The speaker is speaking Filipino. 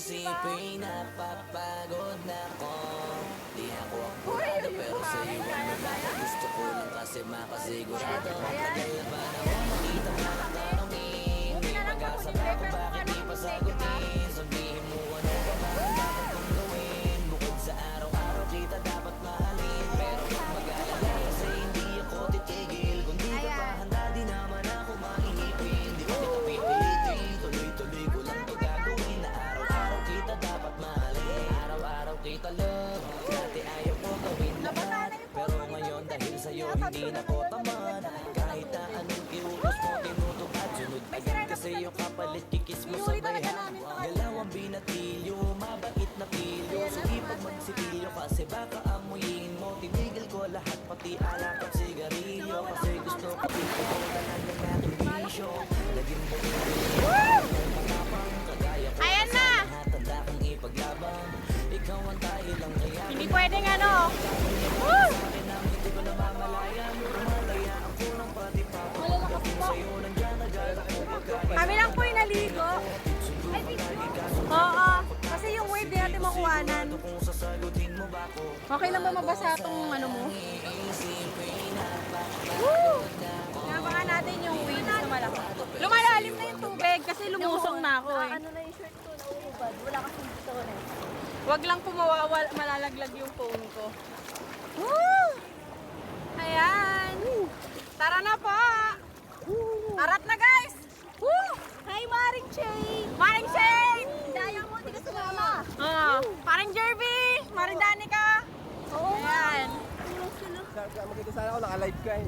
Isipin napapagod na ko. Di ako akurado pero sa'yo ang nabata. Gusto ko lang kasi makasigurado. Tagal na ba na ako makita mo na tanongin? May pag-asa ba kung bakit di pa sagutin? Sabihin mo ano ba ba ang dapat kong gawin? Bukod sa araw-araw kita dapat mahalin. Pero huwag mag-alala kasi hindi ako titigil. Kung di ka pa handa di naman ako mahinipin. Di ko kita pipilitin, tuloy-tuloy ko lang to gagawin. Na araw-araw kita dapat mahalin. Araw-araw kita love. Dati ayaw ko gawin lahat. Pero ngayon dahil sa'yo hindi na ko tamad. Kahit na anong iutos mo tinutupad. Sunod agad kasi yung kapalit kikis mo sa bayan. Galaw ang binatilyo, mabait na pilyo. Sige pag magsitilyo kasi baka amuyin mo. Tinigil ko lahat pati alak at sigarilyo. Kasi gusto ko pinagkukulan ng aking bisyo. Naging buong matapang kagaya ko. Ayan na! Tanda kong ipaglaban. Ikaw ang dahil lang kaya. Hindi pwedeng ano. Hindi ko namamalayan. Malayaan ko ng pati pa. Kung sa'yo nandiyan agad ako pagkain. Kami lang po yung naligo. Oo. Kasi yung wave di natin makuhanan. Kung sasagutin mo ba ko? Okay lang ba mabasa itong ano mo? Woo! Nabangan natin yung wave na malaki. Lumalalim na yung tubig kasi lumusong na ako eh. Ano na yung shirt ko, nauubad. Wala kasing dito ko na. Wag lang po malalaglag yung phone ko. Woo! Ayan. Tara na po. Arat na guys. Woo! Hi, Maring Chay! Maring Shane! Daya mo, hindi ka sumama. Paring Jervy! Maring Danica! Oo nga. Ayan. Tulong sila. Magkita sana ako, naka-live ka eh.